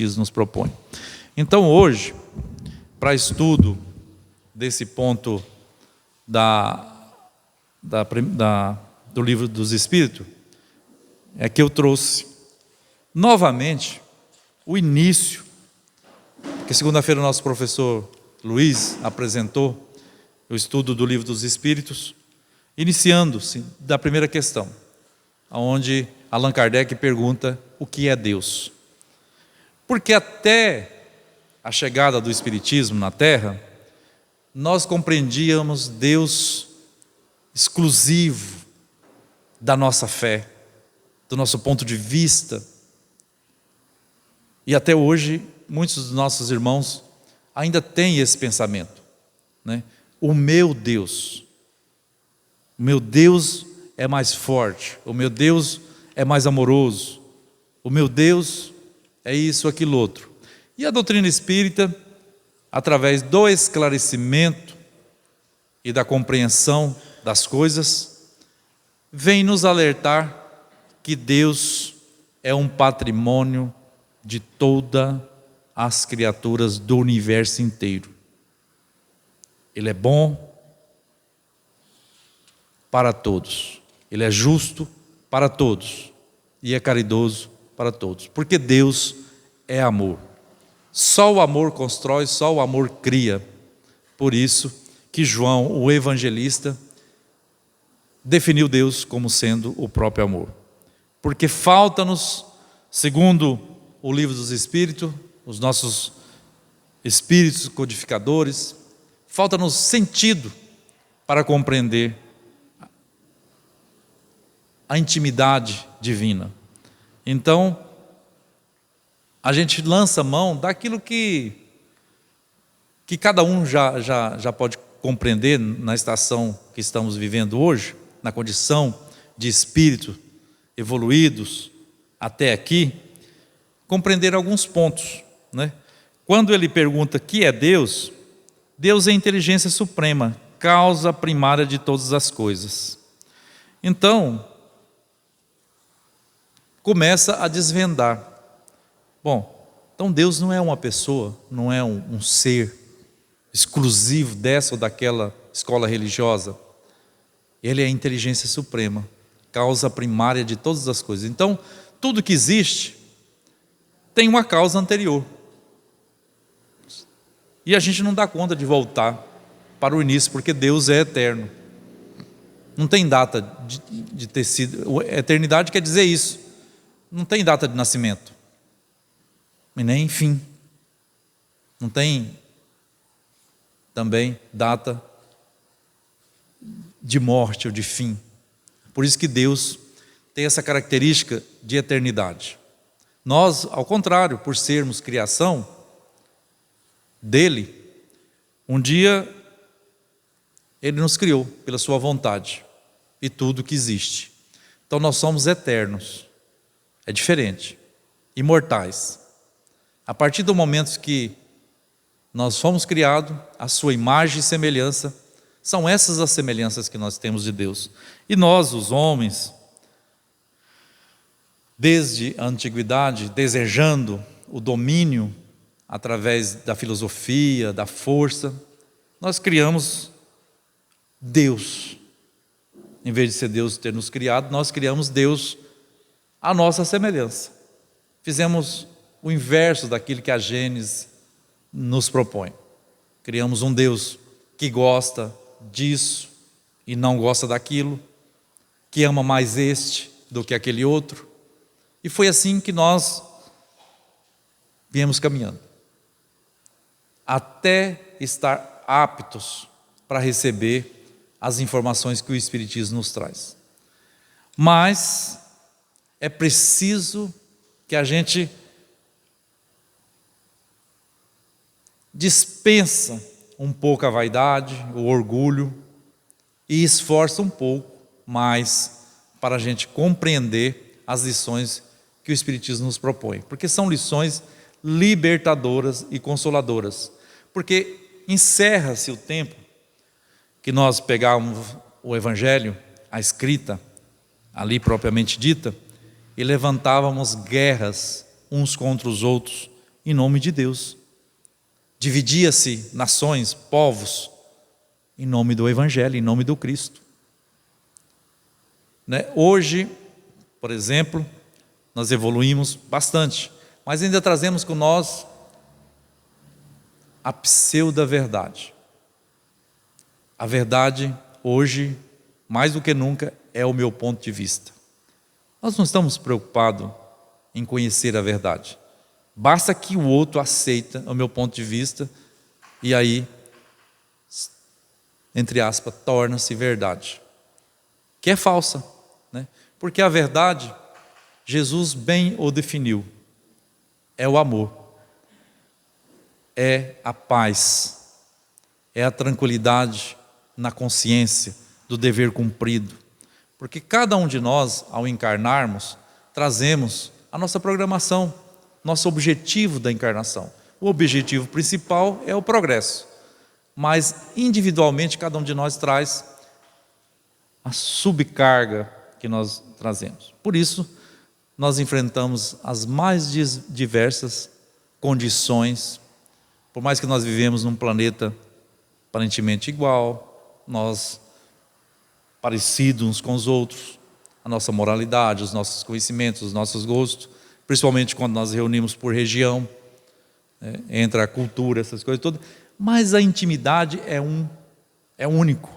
nos propõe. Então hoje, para estudo desse ponto do livro dos Espíritos, é que eu trouxe novamente o início, que segunda-feira o nosso professor Luiz apresentou o estudo do livro dos Espíritos, iniciando-se da primeira questão, onde Allan Kardec pergunta o que é Deus. Porque até a chegada do Espiritismo na Terra, nós compreendíamos Deus exclusivo da nossa fé, do nosso ponto de vista. E até hoje, muitos dos nossos irmãos ainda têm esse pensamento, né? O meu Deus é mais forte, o meu Deus é mais amoroso, o meu Deus é isso, aquilo, outro. E a doutrina espírita, através do esclarecimento e da compreensão das coisas, vem nos alertar que Deus é um patrimônio de todas as criaturas do universo inteiro. Ele é bom para todos, Ele é justo para todos e é caridoso para todos, porque Deus é amor. Só o amor constrói, só o amor cria. Por isso que João, o evangelista, definiu Deus como sendo o próprio amor. Porque falta-nos, segundo o livro dos Espíritos, os nossos espíritos codificadores, falta-nos sentido para compreender a intimidade divina. Então, a gente lança mão daquilo que cada um já pode compreender na estação que estamos vivendo hoje, na condição de espírito evoluídos até aqui, compreender alguns pontos, né? Quando ele pergunta que é Deus, Deus é a inteligência suprema, causa primária de todas as coisas. Então, começa a desvendar. Bom, então Deus não é uma pessoa, não é um ser exclusivo dessa ou daquela escola religiosa. Ele é a inteligência suprema, causa primária de todas as coisas. Então, tudo que existe tem uma causa anterior. E a gente não dá conta de voltar para o início, porque Deus é eterno. Não tem data de ter sido. Eternidade quer dizer isso. Não tem data de nascimento. E nem fim. Não tem também data de morte ou de fim. Por isso que Deus tem essa característica de eternidade. Nós, ao contrário, por sermos criação dele, um dia ele nos criou pela sua vontade e tudo que existe. Então nós somos eternos. É diferente. Imortais. A partir do momento que nós fomos criados, a sua imagem e semelhança, são essas as semelhanças que nós temos de Deus. E nós, os homens, desde a antiguidade, desejando o domínio através da filosofia, da força, nós criamos Deus. Em vez de ser Deus ter nos criado, nós criamos Deus à nossa semelhança. Fizemos o inverso daquilo que a Gênesis nos propõe. Criamos um Deus que gosta disso e não gosta daquilo, que ama mais este do que aquele outro. E foi assim que nós viemos caminhando, até estar aptos para receber as informações que o Espiritismo nos traz. Mas é preciso que a gente dispensa um pouco a vaidade, o orgulho e esforça um pouco mais para a gente compreender as lições que o Espiritismo nos propõe, porque são lições libertadoras e consoladoras, porque encerra-se o tempo que nós pegávamos o Evangelho, a escrita ali propriamente dita, e levantávamos guerras uns contra os outros em nome de Deus. Dividia-se nações, povos, em nome do Evangelho, em nome do Cristo. Hoje, por exemplo, nós evoluímos bastante, mas ainda trazemos com nós a pseudo-verdade. A verdade, hoje, mais do que nunca, é o meu ponto de vista. Nós não estamos preocupados em conhecer a verdade. Basta que o outro aceita o meu ponto de vista e aí, entre aspas, torna-se verdade. Que é falsa, né? Porque a verdade, Jesus bem o definiu. É o amor. É a paz. É a tranquilidade na consciência do dever cumprido. Porque cada um de nós, ao encarnarmos, trazemos a nossa programação, nosso objetivo da encarnação. O objetivo principal é o progresso, mas individualmente cada um de nós traz a subcarga que nós trazemos. Por isso, nós enfrentamos as mais diversas condições, por mais que nós vivemos num planeta aparentemente igual, nós parecidos uns com os outros, a nossa moralidade, os nossos conhecimentos, os nossos gostos, principalmente quando nós reunimos por região, entra a cultura, essas coisas todas, mas a intimidade é único.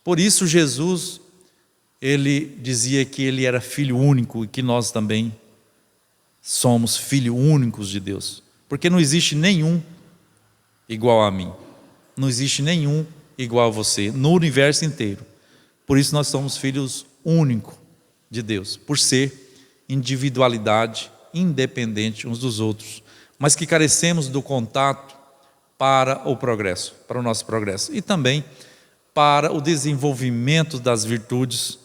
Por isso Jesus, ele dizia que ele era filho único e que nós também somos filhos únicos de Deus, porque não existe nenhum igual a mim, não existe nenhum igual a você, no universo inteiro. Por isso nós somos filhos únicos de Deus, por ser individualidade, independente uns dos outros, mas que carecemos do contato para o progresso, para o nosso progresso, e também para o desenvolvimento das virtudes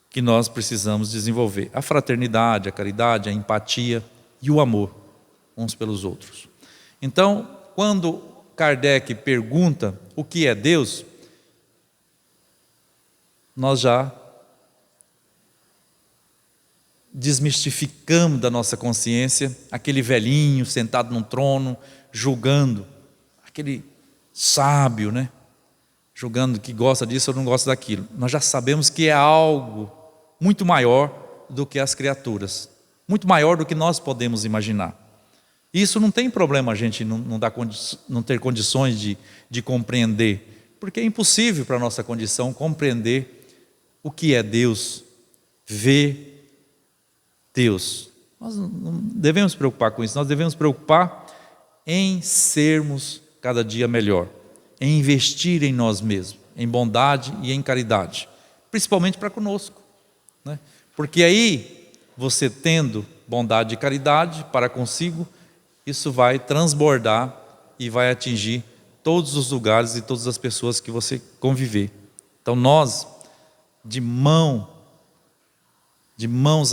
que nós precisamos desenvolver. A fraternidade, a caridade, a empatia e o amor uns pelos outros. Então, quando Kardec pergunta o que é Deus, nós já desmistificamos da nossa consciência aquele velhinho sentado num trono, julgando, aquele sábio, né? Julgando que gosta disso ou não gosta daquilo. Nós já sabemos que é algo muito maior do que as criaturas, muito maior do que nós podemos imaginar. Isso não tem problema a gente não ter condições de compreender, porque é impossível para a nossa condição compreender o que é Deus, ver Deus. Nós não devemos preocupar com isso, nós devemos preocupar em sermos cada dia melhor, em investir em nós mesmos, em bondade e em caridade, principalmente para conosco, né? Porque aí, você tendo bondade e caridade para consigo, isso vai transbordar e vai atingir todos os lugares e todas as pessoas que você conviver. Então nós, de mãos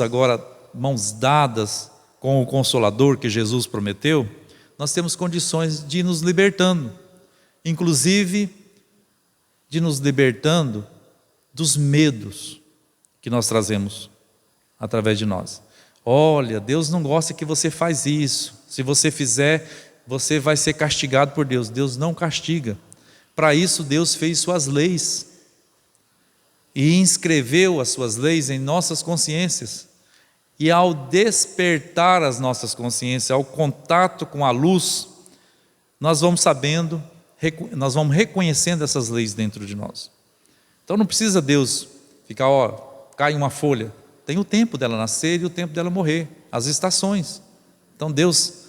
agora, mãos dadas com o Consolador que Jesus prometeu, nós temos condições de ir nos libertando, inclusive de nos libertando dos medos que nós trazemos através de nós. Olha, Deus não gosta que você faz isso, se você fizer, você vai ser castigado por Deus. Deus não castiga. Para isso Deus fez suas leis e inscreveu as suas leis em nossas consciências. E ao despertar as nossas consciências, ao contato com a luz, nós vamos sabendo, nós vamos reconhecendo essas leis dentro de nós. Então não precisa Deus ficar, cai uma folha. Tem o tempo dela nascer e o tempo dela morrer, as estações. Então Deus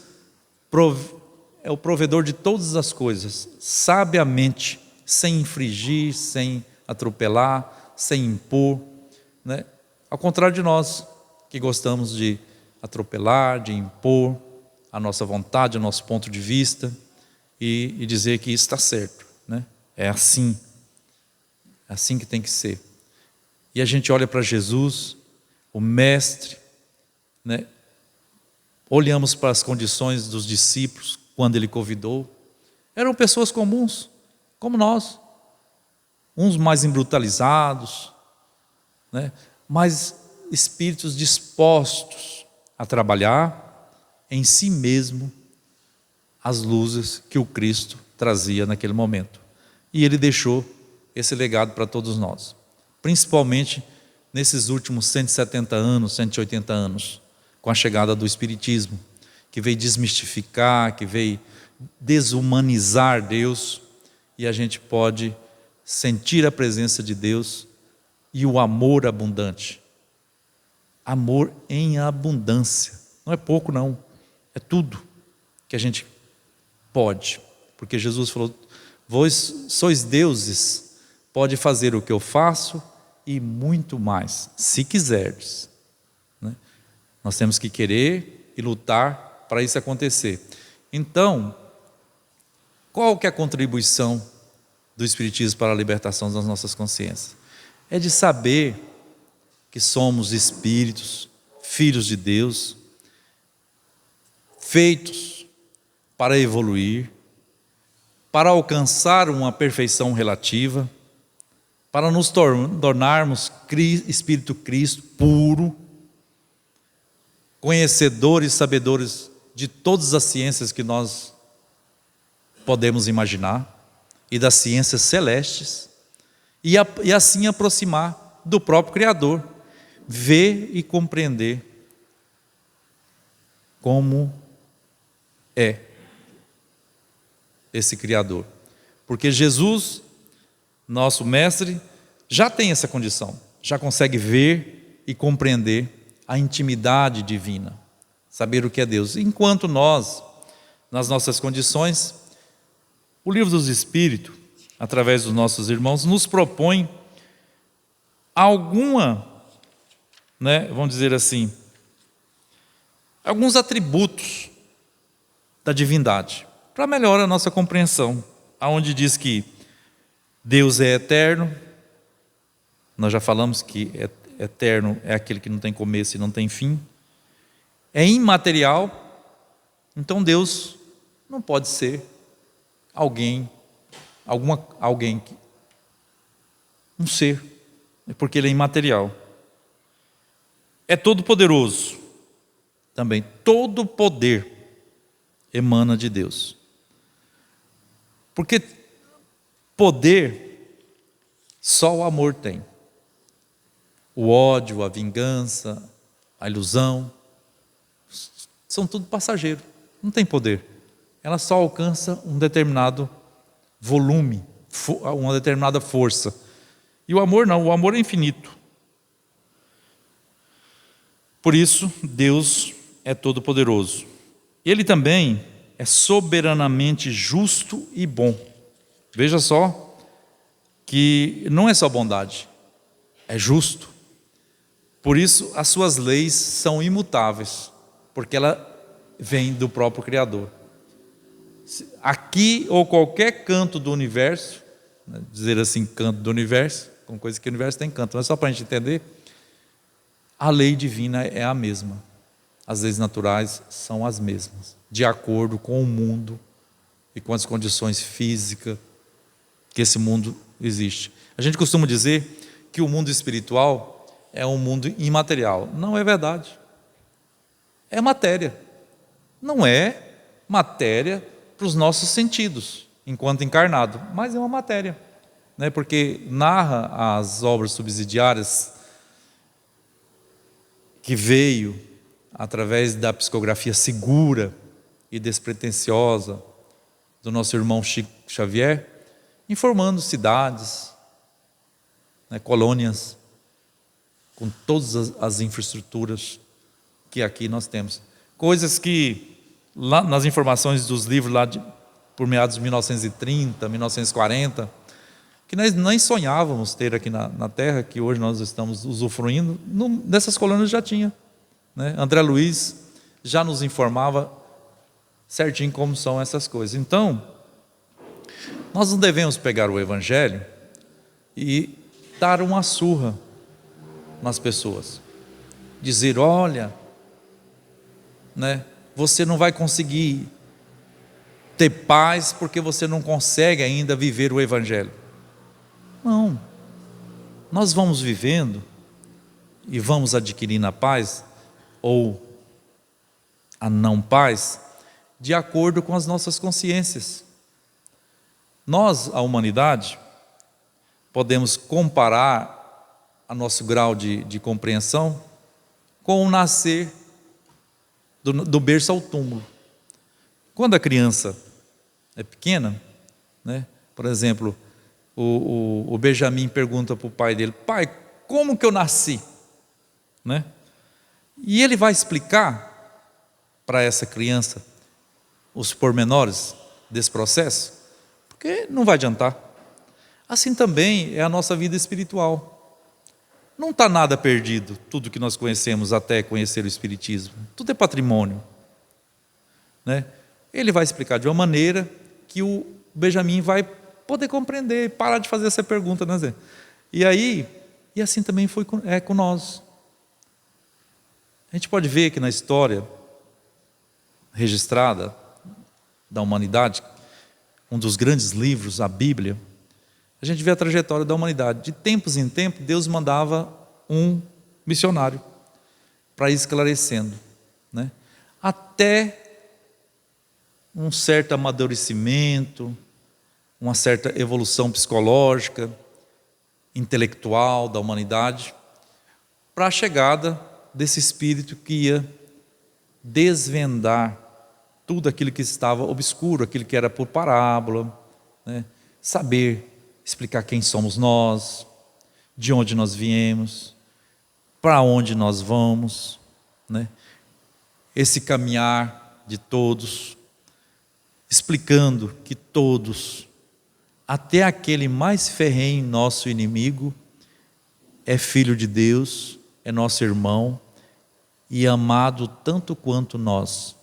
é o provedor de todas as coisas, sabiamente, sem infringir, sem atropelar, sem impor, né? Ao contrário de nós, que gostamos de atropelar, de impor a nossa vontade, o nosso ponto de vista e dizer que isso está certo, né? É assim que tem que ser. E a gente olha para Jesus, o Mestre, né? Olhamos para as condições dos discípulos quando ele convidou, eram pessoas comuns, como nós, uns mais embrutalizados, né? Mas espíritos dispostos a trabalhar em si mesmo as luzes que o Cristo trazia naquele momento. E ele deixou esse legado para todos nós, principalmente nesses últimos 170 anos, 180 anos, com a chegada do Espiritismo, que veio desmistificar, que veio desumanizar Deus, e a gente pode sentir a presença de Deus e o amor abundante. Amor em abundância. Não é pouco, não. É tudo que a gente pode. Porque Jesus falou: vós sois deuses, pode fazer o que eu faço e muito mais, se quiserdes. Né? Nós temos que querer e lutar para isso acontecer. Então, qual que é a contribuição do Espiritismo para a libertação das nossas consciências? É de saber que somos espíritos, filhos de Deus, feitos para evoluir, para alcançar uma perfeição relativa, para nos tornarmos Espírito Cristo puro, conhecedores e sabedores de todas as ciências que nós podemos imaginar, e das ciências celestes, e assim aproximar do próprio Criador, ver e compreender como é esse Criador. Porque Jesus, nosso mestre, já tem essa condição, já consegue ver e compreender a intimidade divina, saber o que é Deus. Enquanto nós, nas nossas condições, o Livro dos Espíritos, através dos nossos irmãos, nos propõe vamos dizer assim, alguns atributos da divindade, para melhorar a nossa compreensão, aonde diz que Deus é eterno. Nós já falamos que eterno é aquele que não tem começo e não tem fim. É imaterial, então Deus não pode ser um ser, porque ele é imaterial. É todo poderoso, também todo poder emana de Deus. Porque poder só o amor tem. O ódio, a vingança, a ilusão, são tudo passageiro, não tem poder. Ela só alcança um determinado volume, uma determinada força. E o amor não, o amor é infinito. Por isso, Deus é todo poderoso. Ele também é soberanamente justo e bom. Veja só que não é só bondade, é justo. Por isso as suas leis são imutáveis, porque ela vem do próprio Criador. Aqui ou qualquer canto do universo, dizer assim, canto do universo, com coisa que o universo tem canto, mas só para a gente entender, a lei divina é a mesma. As leis naturais são as mesmas, de acordo com o mundo e com as condições físicas que esse mundo existe. A gente costuma dizer que o mundo espiritual é um mundo imaterial. Não é verdade. É matéria. Não é matéria para os nossos sentidos, enquanto encarnado, mas é uma matéria, né? Porque narra as obras subsidiárias que veio através da psicografia segura e despretensiosa do nosso irmão Chico Xavier, informando cidades, né, colônias, com todas as infraestruturas que aqui nós temos. Coisas que, lá nas informações dos livros, por meados de 1930, 1940, que nós nem sonhávamos ter aqui na Terra, que hoje nós estamos usufruindo, nessas colônias já tinha. Né? André Luiz já nos informava certinho como são essas coisas. Então, nós não devemos pegar o Evangelho e dar uma surra nas pessoas. Dizer, olha, né, você não vai conseguir ter paz porque você não consegue ainda viver o Evangelho. Não. Nós vamos vivendo e vamos adquirindo a paz ou a não paz de acordo com as nossas consciências. Nós, a humanidade, podemos comparar a nosso grau de compreensão com o nascer do berço ao túmulo. Quando a criança é pequena, né, por exemplo, o Benjamin pergunta para o pai dele: pai, como que eu nasci? Né? E ele vai explicar para essa criança os pormenores desse processo, porque não vai adiantar. Assim também é a nossa vida espiritual. Não está nada perdido, tudo que nós conhecemos até conhecer o Espiritismo. Tudo é patrimônio. Né? Ele vai explicar de uma maneira que o Benjamin vai poder compreender, parar de fazer essa pergunta. Né, Zé? E assim também é com nós. A gente pode ver que na história registrada da humanidade, um dos grandes livros, a Bíblia, a gente vê a trajetória da humanidade. De tempos em tempos, Deus mandava um missionário para ir esclarecendo, né? Até um certo amadurecimento, uma certa evolução psicológica, intelectual da humanidade, para a chegada desse Espírito que ia desvendar tudo aquilo que estava obscuro, aquilo que era por parábola, né? Saber explicar quem somos nós, de onde nós viemos, para onde nós vamos, né? Esse caminhar de todos, explicando que todos, até aquele mais ferrenho nosso inimigo, é filho de Deus, é nosso irmão e amado tanto quanto nós.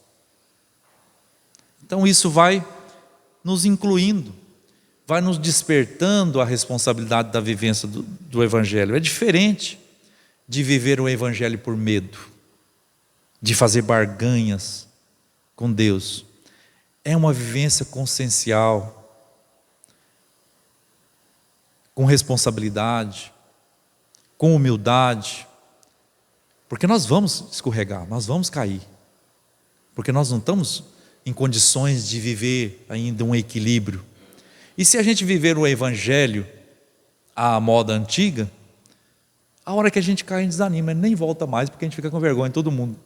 Então isso vai nos incluindo, vai nos despertando a responsabilidade da vivência do Evangelho. É diferente de viver o Evangelho por medo, de fazer barganhas com Deus. É uma vivência consciencial, com responsabilidade, com humildade, porque nós vamos escorregar, nós vamos cair, porque nós não estamos em condições de viver ainda um equilíbrio. E se a gente viver o Evangelho à moda antiga, a hora que a gente cai, a gente desanima, nem volta mais, porque a gente fica com vergonha de todo mundo.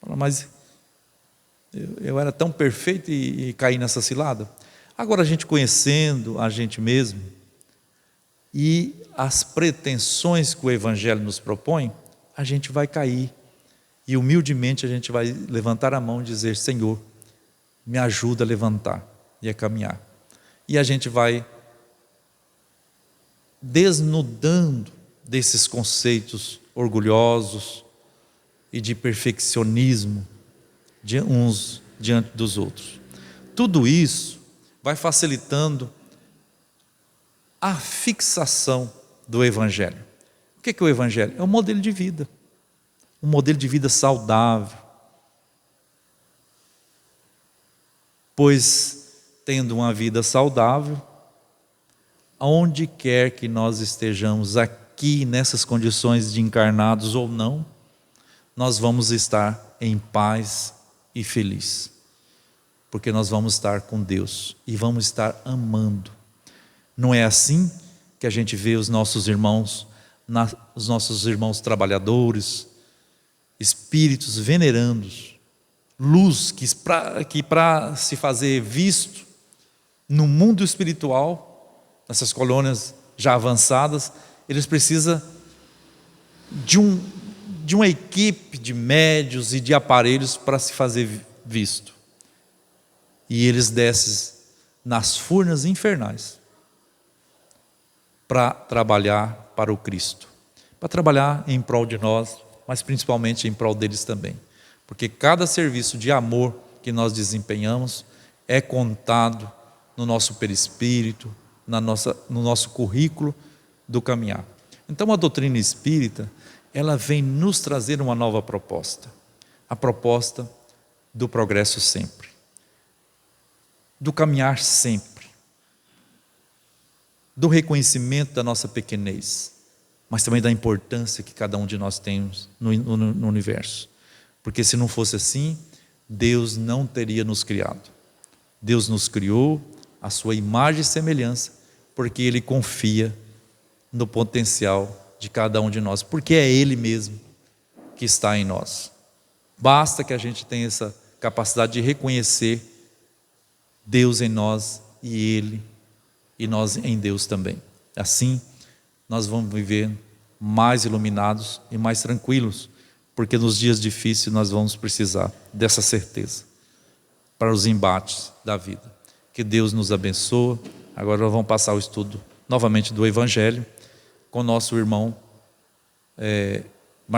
Fala, mas eu era tão perfeito e caí nessa cilada. Agora a gente conhecendo a gente mesmo e as pretensões que o Evangelho nos propõe, a gente vai cair e humildemente a gente vai levantar a mão e dizer: Senhor, me ajuda a levantar e a caminhar. E a gente vai desnudando desses conceitos orgulhosos e de perfeccionismo de uns diante dos outros. Tudo isso vai facilitando a fixação do Evangelho. O que é o Evangelho? É um modelo de vida, um modelo de vida saudável. Pois, tendo uma vida saudável, aonde quer que nós estejamos aqui, nessas condições de encarnados ou não, nós vamos estar em paz e feliz, porque nós vamos estar com Deus e vamos estar amando. Não é assim que a gente vê os nossos irmãos trabalhadores, espíritos venerandos, luz que para se fazer visto no mundo espiritual, nessas colônias já avançadas, eles precisam de uma equipe de médios e de aparelhos para se fazer visto. E eles descem nas furnas infernais para trabalhar para o Cristo, para trabalhar em prol de nós, mas principalmente em prol deles também, porque cada serviço de amor que nós desempenhamos é contado no nosso perispírito, no nosso currículo do caminhar. Então a doutrina espírita, ela vem nos trazer uma nova proposta, a proposta do progresso sempre, do caminhar sempre, do reconhecimento da nossa pequenez, mas também da importância que cada um de nós temos no universo. Porque se não fosse assim, Deus não teria nos criado. Deus nos criou à sua imagem e semelhança, porque Ele confia no potencial de cada um de nós, porque é Ele mesmo que está em nós. Basta que a gente tenha essa capacidade de reconhecer Deus em nós e Ele e nós em Deus também. Assim, nós vamos viver mais iluminados e mais tranquilos, porque nos dias difíceis nós vamos precisar dessa certeza para os embates da vida. Que Deus nos abençoe. Agora nós vamos passar o estudo novamente do Evangelho com nosso irmão